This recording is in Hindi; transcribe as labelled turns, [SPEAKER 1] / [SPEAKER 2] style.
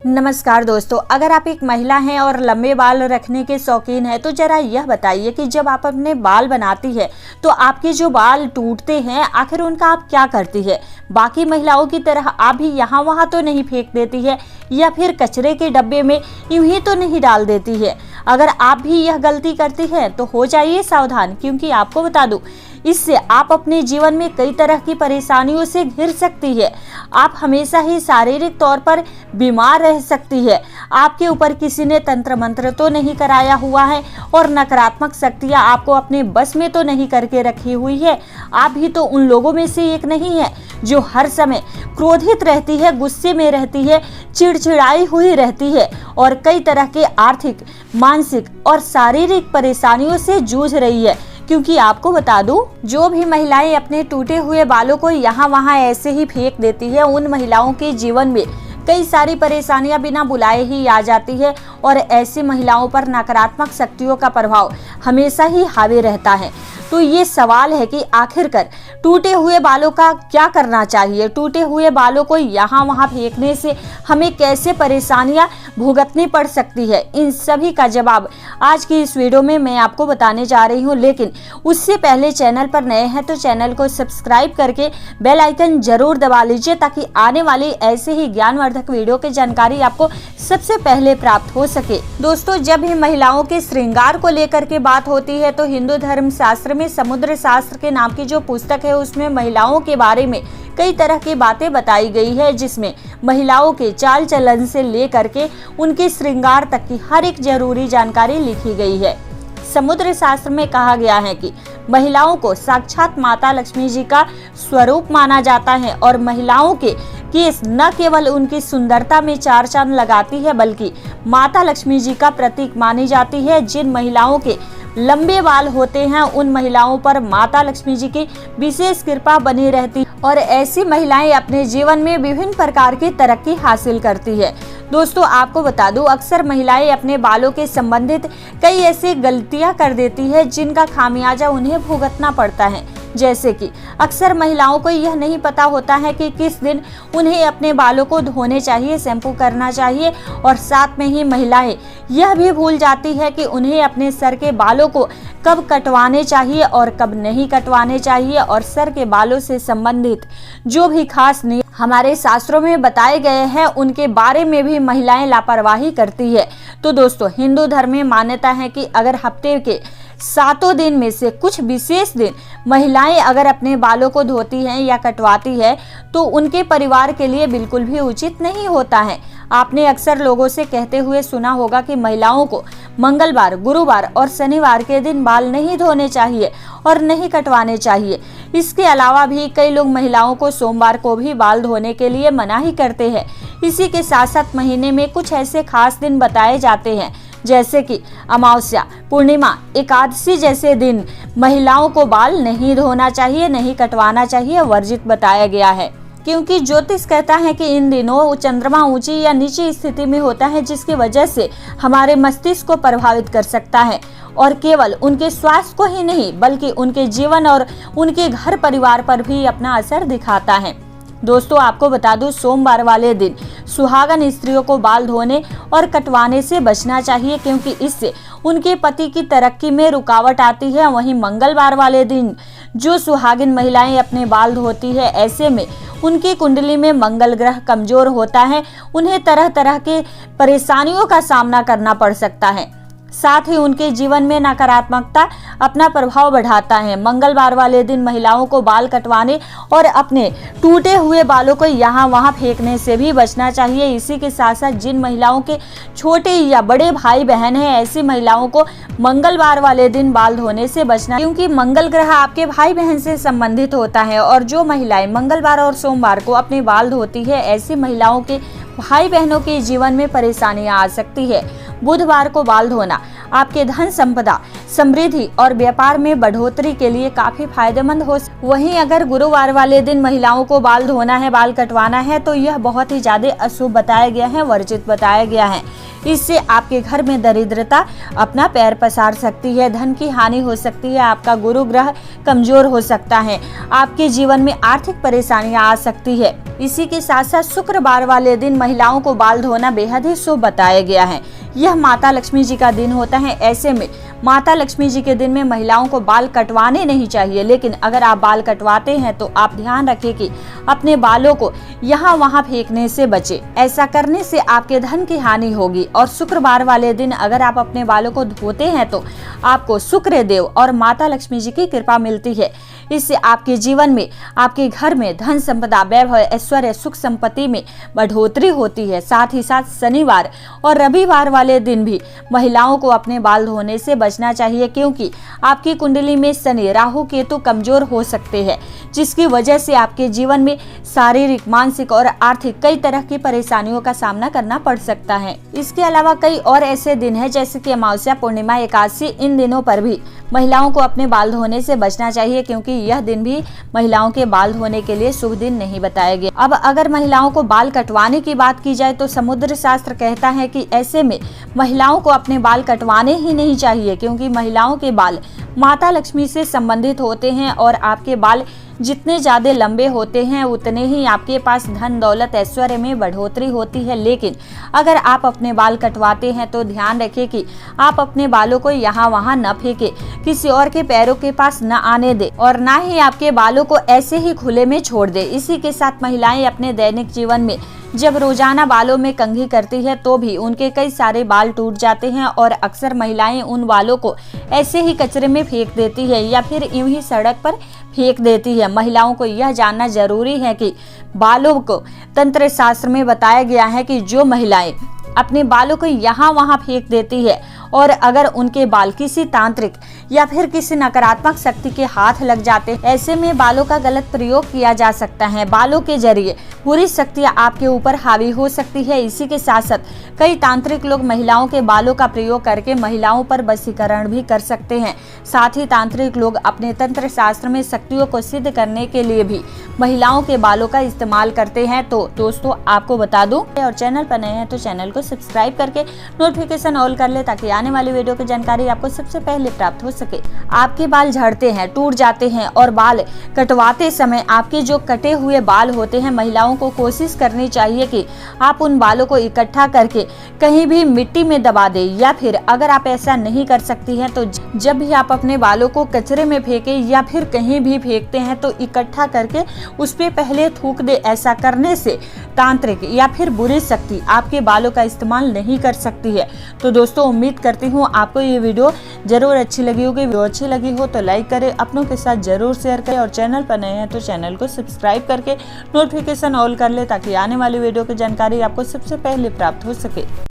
[SPEAKER 1] नमस्कार दोस्तों, अगर आप एक महिला हैं और लंबे बाल रखने के शौकीन हैं तो जरा यह बताइए कि जब आप अपने बाल बनाती है तो आपके जो बाल टूटते हैं आखिर उनका आप क्या करती है। बाकी महिलाओं की तरह आप भी यहाँ वहाँ तो नहीं फेंक देती है या फिर कचरे के डब्बे में यूं ही तो नहीं डाल देती है। अगर आप भी यह गलती करती हैं तो हो जाइए सावधान, क्योंकि आपको बता दूं इससे आप अपने जीवन में कई तरह की परेशानियों से घिर सकती है। आप हमेशा ही शारीरिक तौर पर बीमार रह सकती है। आपके ऊपर किसी ने तंत्र मंत्र तो नहीं कराया हुआ है और नकारात्मक शक्तियां आपको अपने बस में तो नहीं करके रखी हुई है। आप भी तो उन लोगों में से एक नहीं है जो हर समय क्रोधित रहती है, गुस्से में रहती है, चिड़चिड़ाई हुई रहती है और कई तरह के आर्थिक, मानसिक और शारीरिक परेशानियों से जूझ रही है। क्योंकि आपको बता दूं, जो भी महिलाएं अपने टूटे हुए बालों को यहाँ वहाँ ऐसे ही फेंक देती है, उन महिलाओं के जीवन में कई सारी परेशानियां बिना बुलाए ही आ जाती है और ऐसी महिलाओं पर नकारात्मक शक्तियों का प्रभाव हमेशा ही हावी रहता है। तो ये सवाल है कि आखिरकार टूटे हुए बालों का क्या करना चाहिए। टूटे हुए बालों को यहाँ वहाँ फेंकने से हमें कैसे परेशानियां भुगतनी पड़ सकती है, इन सभी का जवाब आज की इस वीडियो में मैं आपको बताने जा रही हूँ। लेकिन उससे पहले चैनल पर नए हैं तो चैनल को सब्सक्राइब करके बेल आइकन जरूर दबा लीजिए, ताकि आने वाली ऐसे ही ज्ञानवर्धक वीडियो की जानकारी आपको सबसे पहले प्राप्त हो सके। दोस्तों, जब भी महिलाओं के श्रृंगार को लेकर के बात होती है तो हिंदू धर्म शास्त्र में समुद्र शास्त्र के नाम की जो पुस्तक है उसमें महिलाओं के बारे में कई तरह की बातें बताई गई है, जिसमें महिलाओं के चाल चलन से लेकर के उनके श्रृंगार तक की हर एक जरूरी जानकारी लिखी गई है। समुद्र शास्त्र में कहा गया है कि महिलाओं को साक्षात माता लक्ष्मी जी का स्वरूप माना जाता है और महिलाओं के केस न केवल उनकी सुंदरता में चार चांद लगाती है बल्कि माता लक्ष्मी जी का प्रतीक मानी जाती है। जिन महिलाओं के लंबे बाल होते हैं उन महिलाओं पर माता लक्ष्मी जी की विशेष कृपा बनी रहती और ऐसी महिलाएं अपने जीवन में विभिन्न प्रकार की तरक्की हासिल करती है। दोस्तों, आपको बता दूं, अक्सर महिलाएं अपने बालों के संबंधित कई ऐसी गलतियां कर देती है जिनका खामियाजा उन्हें भुगतना पड़ता है। जैसे कि अक्सर महिलाओं को यह नहीं पता होता है कि किस दिन उन्हें अपने बालों को धोने चाहिए, शैम्पू करना चाहिए और साथ में ही महिलाएं यह भी भूल जाती है कि उन्हें अपने सर के बालों को कब कटवाने चाहिए और कब नहीं कटवाने चाहिए। और सर के बालों से संबंधित जो भी खास नियम हमारे शास्त्रों में बताए गए हैं उनके बारे में भी महिलाएं लापरवाही करती है। तो दोस्तों, हिंदू धर्म में मान्यता है कि अगर हफ्ते के 7 दिन में से कुछ विशेष दिन महिलाएं अगर अपने बालों को धोती हैं या कटवाती है तो उनके परिवार के लिए बिल्कुल भी उचित नहीं होता है। आपने अक्सर लोगों से कहते हुए सुना होगा कि महिलाओं को मंगलवार, गुरुवार और शनिवार के दिन बाल नहीं धोने चाहिए और नहीं कटवाने चाहिए। इसके अलावा भी कई लोग महिलाओं को सोमवार को भी बाल धोने के लिए मना ही करते हैं। इसी के साथ साथ महीने में कुछ ऐसे खास दिन बताए जाते हैं जैसे कि अमावस्या, पूर्णिमा, एकादशी जैसे दिन महिलाओं को बाल नहीं धोना चाहिए, नहीं कटवाना चाहिए, वर्जित बताया गया है। क्योंकि ज्योतिष कहता है कि इन दिनों चंद्रमा ऊंची या नीची स्थिति में होता है, जिसकी वजह से हमारे मस्तिष्क को प्रभावित कर सकता है और केवल उनके स्वास्थ्य को ही नहीं बल्कि उनके जीवन और उनके घर परिवार पर भी अपना असर दिखाता है। दोस्तों, आपको बता दूं, सोमवार वाले दिन सुहागन स्त्रियों को बाल धोने और कटवाने से बचना चाहिए, क्योंकि इससे उनके पति की तरक्की में रुकावट आती है। वहीं मंगलवार वाले दिन जो सुहागिन महिलाएं अपने बाल धोती है, ऐसे में उनकी कुंडली में मंगल ग्रह कमजोर होता है, उन्हें तरह तरह के परेशानियों का सामना करना पड़ सकता है। साथ ही उनके जीवन में नकारात्मकता अपना प्रभाव बढ़ाता है। मंगलवार वाले दिन महिलाओं को बाल कटवाने और अपने टूटे हुए बालों को यहाँ वहाँ फेंकने से भी बचना चाहिए। इसी के साथ साथ जिन महिलाओं के छोटे या बड़े भाई बहन हैं, ऐसी महिलाओं को मंगलवार वाले दिन बाल धोने से बचना, क्योंकि मंगल ग्रह आपके भाई बहन से संबंधित होता है और जो महिलाएं मंगलवार और सोमवार को अपने बाल धोती है, ऐसी महिलाओं के भाई बहनों के जीवन में परेशानियां आ सकती है। बुधवार को बाल धोना आपके धन संपदा, समृद्धि और व्यापार में बढ़ोतरी के लिए काफी फायदेमंद हो। वहीं अगर गुरुवार वाले दिन महिलाओं को बाल धोना है, बाल कटवाना है तो यह बहुत ही ज्यादा अशुभ बताया गया है, वर्जित बताया गया है। इससे आपके घर में दरिद्रता अपना पैर पसार सकती है, धन की हानि हो सकती है, आपका गुरु ग्रह कमजोर हो सकता है, आपके जीवन में आर्थिक परेशानियां आ सकती है। इसी के साथ साथ शुक्रवार वाले दिन महिलाओं को बाल धोना बेहद ही शुभ बताया गया है। यह माता लक्ष्मी जी का दिन होता है। ऐसे में माता लक्ष्मी जी के दिन में महिलाओं को बाल कटवाने नहीं चाहिए, लेकिन अगर आप बाल कटवाते हैं तो आप ध्यान रखें कि अपने बालों को यहाँ वहाँ फेंकने से बचे। ऐसा करने से आपके धन की हानि होगी। और शुक्रवार वाले दिन अगर आप अपने बालों को धोते हैं तो आपको शुक्र देव और माता लक्ष्मी जी की कृपा मिलती है। इससे आपके जीवन में, आपके घर में धन संपदा, वैभव, ऐश्वर्य, सुख संपत्ति में बढ़ोतरी होती है। साथ ही साथ शनिवार और रविवार वाले दिन भी महिलाओं को अपने बाल धोने से बचना चाहिए, क्योंकि आपकी कुंडली में शनि, राहु, केतु कमजोर हो सकते हैं, जिसकी वजह से आपके जीवन में शारीरिक, मानसिक और आर्थिक कई तरह की परेशानियों का सामना करना पड़ सकता है। इसके अलावा कई और ऐसे दिन हैं जैसे कि अमावस्या, पूर्णिमा, एकादशी। इन दिनों पर भी महिलाओं को अपने बाल धोने से बचना चाहिए, क्योंकि यह दिन भी महिलाओं के बाल धोने के लिए शुभ दिन नहीं बताया गया। अब अगर महिलाओं को बाल कटवाने की बात की जाए तो समुद्र शास्त्र कहता है कि ऐसे में महिलाओं को अपने बाल कटवाने ही नहीं चाहिए, क्योंकि महिलाओं के बाल माता लक्ष्मी से संबंधित होते हैं और आपके बाल जितने ज्यादा लंबे होते हैं उतने ही आपके पास धन, दौलत, ऐश्वर्य में बढ़ोतरी होती है। लेकिन अगर आप अपने बाल कटवाते हैं तो ध्यान रखें कि आप अपने बालों को यहाँ वहाँ न फेंके, किसी और के पैरों के पास न आने दे और ना ही आपके बालों को ऐसे ही खुले में छोड़ दे। इसी के साथ महिलाएं अपने दैनिक जीवन में जब रोजाना बालों में कंघी करती है तो भी उनके कई सारे बाल टूट जाते हैं और अक्सर महिलाएं उन बालों को ऐसे ही कचरे में फेंक देती है या फिर यूं ही सड़क पर फेंक देती है। महिलाओं को यह जानना जरूरी है कि बालों को तंत्र शास्त्र में बताया गया है कि जो महिलाएं अपने बालों को यहाँ वहाँ फेंक देती है और अगर उनके बाल किसी तांत्रिक या फिर किसी नकारात्मक शक्ति के हाथ लग जाते हैं, ऐसे में बालों का गलत प्रयोग किया जा सकता है। बालों के जरिए बुरी शक्तियाँ आपके ऊपर हावी हो सकती है। इसी के साथ साथ कई तांत्रिक लोग महिलाओं के बालों का प्रयोग करके महिलाओं पर वशीकरण भी कर सकते हैं। साथ ही तांत्रिक लोग अपने तंत्र शास्त्र में शक्तियों को सिद्ध करने के लिए भी महिलाओं के बालों का इस्तेमाल करते हैं। तो दोस्तों आपको बता दूं, और चैनल पर नए हैं तो चैनल को सब्सक्राइब करके नोटिफिकेशन ऑल कर ले, ताकि आने वाली वीडियो की जानकारी आपको सबसे पहले प्राप्त हो सके। आपके बाल झड़ते हैं, टूट जाते हैं और बाल कटवाते समय आपके जो कटे हुए बाल होते हैं, महिलाओं को कोशिश करनी चाहिए कि आप उन बालों को इकट्ठा करके कहीं भी मिट्टी में दबा दें, या फिर अगर आप ऐसा नहीं कर सकती हैं तो जब भी आप अपने बालों को कचरे में फेंके या फिर कहीं भी फेंकते हैं तो इकट्ठा करके उस पे पहले थूक दे। ऐसा करने से तांत्रिक या फिर बुरी शक्ति आपके बालों का इस्तेमाल नहीं कर सकती है। तो दोस्तों उम्मीद करती हूँ आपको ये वीडियो जरूर अच्छी लगी होगी। वीडियो अच्छी लगी हो तो लाइक करें, अपनों के साथ जरूर शेयर करें और चैनल पर नए हैं तो चैनल को सब्सक्राइब करके नोटिफिकेशन ऑल कर ले, ताकि आने वाली वीडियो की जानकारी आपको सबसे पहले प्राप्त हो सके।